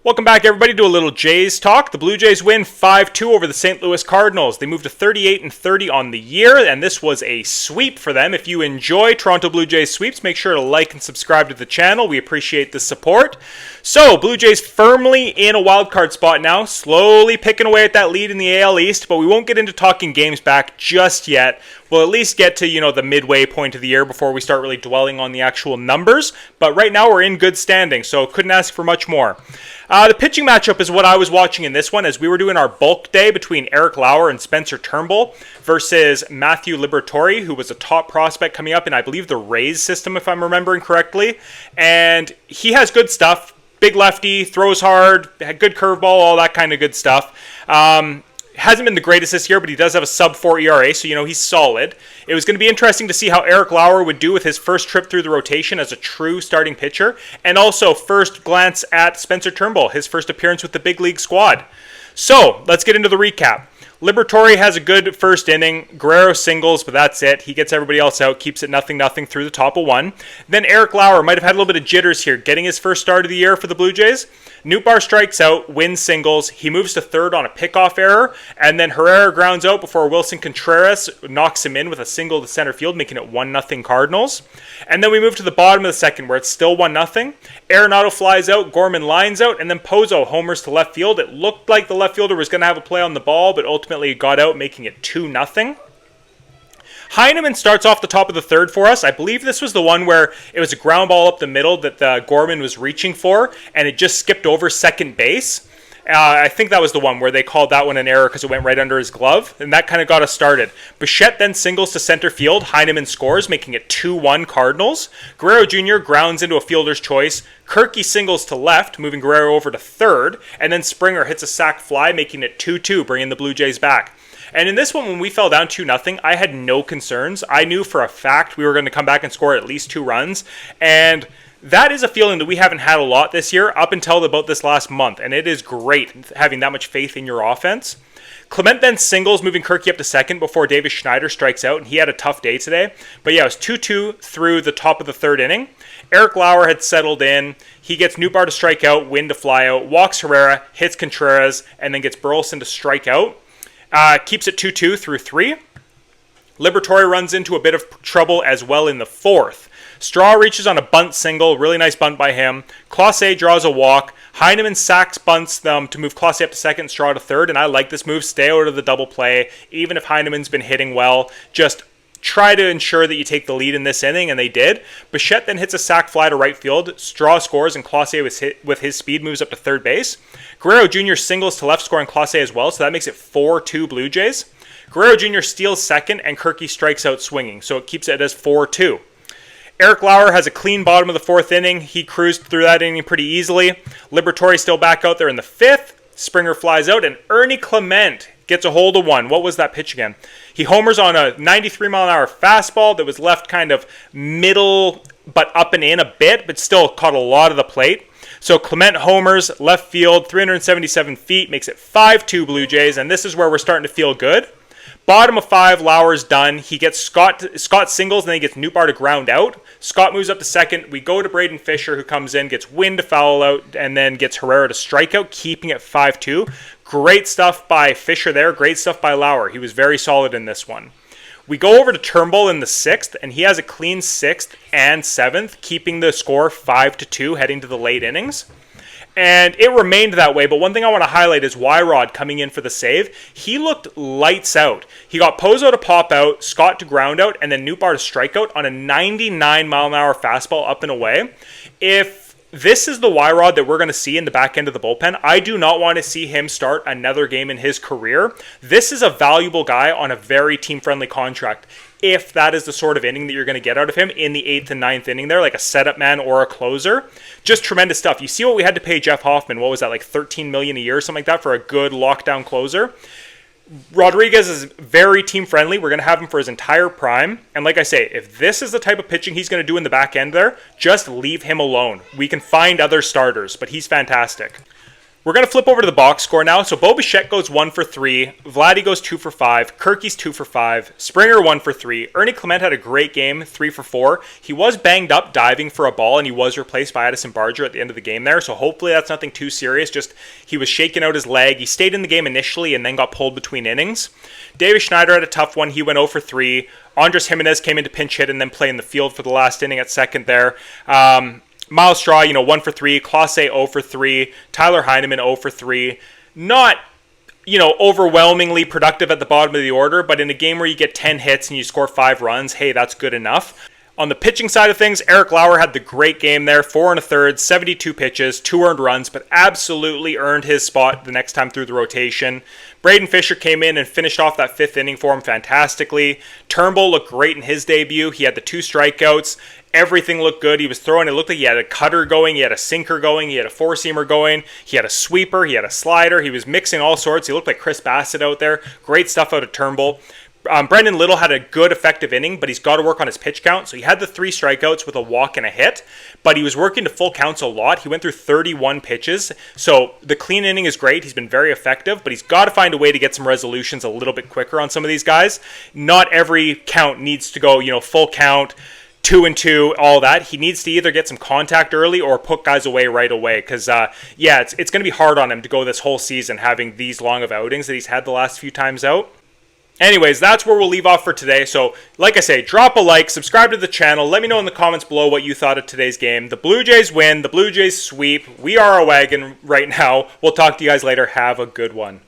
Welcome back, everybody, to a little Jays talk. The Blue Jays win 5-2 over the St. Louis Cardinals. They moved to 38-30 on the year, and this was a sweep for them. If you enjoy Toronto Blue Jays sweeps, make sure to like and subscribe to the channel. We appreciate the support. So, Blue Jays firmly in a wildcard spot now, slowly picking away at that lead in the AL East, but we won't get into talking games back just yet. We'll at least get to, the midway point of the year before we start really dwelling on the actual numbers. But right now, we're in good standing, so couldn't ask for much more. The pitching matchup is what I was watching in this one as we were doing our bulk day between Eric Lauer and Spencer Turnbull versus Matthew Liberatore, who was a top prospect coming up in, I believe, the Rays system, if I'm remembering correctly. And he has good stuff. Big lefty, throws hard, had good curveball, all that kind of good stuff. Hasn't been the greatest this year, but he does have a sub-4 ERA, so, he's solid. It was going to be interesting to see how Eric Lauer would do with his first trip through the rotation as a true starting pitcher, and also first glance at Spencer Turnbull, his first appearance with the big league squad. So, let's get into the recap. Liberatore has a good first inning. Guerrero singles, but that's it. He gets everybody else out, keeps it 0-0 through the top of one. Then Eric Lauer might have had a little bit of jitters here, getting his first start of the year for the Blue Jays. Nootbaar strikes out, wins singles. He moves to third on a pickoff error, and then Herrera grounds out before Wilson Contreras knocks him in with a single to center field, making it 1-0 Cardinals. And then we move to the bottom of the second, where it's still 1-0. Arenado flies out, Gorman lines out, and then Pozo homers to left field. It looked like the left fielder was going to have a play on the ball, but ultimately got out, making it 2-0. Heineman starts off the top of the third for us. I believe this was the one where it was a ground ball up the middle that Gorman was reaching for, and it just skipped over second base. I think that was the one where they called that one an error because it went right under his glove, and that kind of got us started. Bichette then singles to center field. Heineman scores, making it 2-1 Cardinals. Guerrero Jr. grounds into a fielder's choice. Kirky singles to left, moving Guerrero over to third, and then Springer hits a sac fly, making it 2-2, bringing the Blue Jays back. And in this one, when we fell down 2-0, I had no concerns. I knew for a fact we were going to come back and score at least 2 runs, and that is a feeling that we haven't had a lot this year up until about this last month, and it is great having that much faith in your offense. Clement then singles, moving Kirky up to second before Davis Schneider strikes out, and he had a tough day today. But yeah, it was 2-2 through the top of the third inning. Eric Lauer had settled in. He gets Nootbaar to strike out, Wynn to fly out, walks Herrera, hits Contreras, and then gets Burleson to strike out. Keeps it 2-2 through 3. Liberatore runs into a bit of trouble as well in the fourth. Straw reaches on a bunt single, really nice bunt by him. Clase draws a walk. Heineman sacks bunts them to move Clase up to second, Straw to third, and I like this move. Stay out of the double play, even if Heineman's been hitting well. Just try to ensure that you take the lead in this inning, and they did. Bichette then hits a sac fly to right field. Straw scores, and Clase with his speed moves up to third base. Guerrero Jr. singles to left, scoring Clase as well, so that makes it 4-2 Blue Jays. Guerrero Jr. steals second, and Kirky strikes out swinging, so it keeps it as 4-2. Eric Lauer has a clean bottom of the fourth inning. He cruised through that inning pretty easily. Liberatore still back out there in the fifth. Springer flies out, and Ernie Clement gets a hold of one. What was that pitch again? He homers on a 93-mile-an-hour fastball that was left kind of middle, but up and in a bit, but still caught a lot of the plate. So Clement homers, left field, 377 feet, makes it 5-2 Blue Jays, and this is where we're starting to feel good. Bottom of 5, Lauer's done. He gets Scott singles, and then he gets Nootbaar to ground out. Scott moves up to second. We go to Braden Fisher, who comes in, gets Wynn to foul out, and then gets Herrera to strike out, keeping it 5-2. Great stuff by Fisher there. Great stuff by Lauer. He was very solid in this one. We go over to Turnbull in the 6th, and he has a clean 6th and 7th, keeping the score 5-2 heading to the late innings. And it remained that way, but one thing I want to highlight is Wyrod coming in for the save. He looked lights out. He got Pozo to pop out, Scott to ground out, and then Nootbaar to strike out on a 99-mile-an-hour fastball up and away. If this is the Wyrod that we're going to see in the back end of the bullpen, I do not want to see him start another game in his career. This is a valuable guy on a very team-friendly contract, if that is the sort of inning that you're going to get out of him in the 8th and 9th inning there, like a setup man or a closer. Just tremendous stuff. You see what we had to pay Jeff Hoffman. What was that, like $13 million a year or something like that for a good lockdown closer? Rodriguez is very team-friendly. We're going to have him for his entire prime. And like I say, if this is the type of pitching he's going to do in the back end there, just leave him alone. We can find other starters, but he's fantastic. We're going to flip over to the box score now. So Bo Bichette goes 1 for 3. Vladdy goes 2 for 5. Kirky's 2 for 5. Springer 1 for 3. Ernie Clement had a great game, 3 for 4. He was banged up diving for a ball, and he was replaced by Addison Barger at the end of the game there. So hopefully that's nothing too serious. Just he was shaking out his leg. He stayed in the game initially and then got pulled between innings. David Schneider had a tough one. He went 0 for 3. Andres Jimenez came in to pinch hit and then play in the field for the last inning at second there. Miles Straw, 1 for 3. Clase 0 for 3. Tyler Heineman 0 for 3. Not, overwhelmingly productive at the bottom of the order, but in a game where you get 10 hits and you score 5 runs, hey, that's good enough. On the pitching side of things, Eric Lauer had the great game there, 4 1/3, 72 pitches, 2 earned runs, but absolutely earned his spot the next time through the rotation. Braden Fisher came in and finished off that 5th inning for him fantastically. Turnbull looked great in his debut. He had the 2 strikeouts. Everything looked good. He was throwing. It looked like he had a cutter going. He had a sinker going. He had a 4-seamer going. He had a sweeper. He had a slider. He was mixing all sorts. He looked like Chris Bassett out there. Great stuff out of Turnbull. Brendan Little had a good, effective inning, but he's got to work on his pitch count. So he had the 3 strikeouts with a walk and a hit, but he was working to full counts a lot. He went through 31 pitches. So the clean inning is great. He's been very effective, but he's got to find a way to get some resolutions a little bit quicker on some of these guys. Not every count needs to go, full count, 2-2, all that. He needs to either get some contact early or put guys away right away because, it's going to be hard on him to go this whole season having these long of outings that he's had the last few times out. Anyways, that's where we'll leave off for today. So, like I say, drop a like, subscribe to the channel. Let me know in the comments below what you thought of today's game. The Blue Jays win. The Blue Jays sweep. We are a wagon right now. We'll talk to you guys later. Have a good one.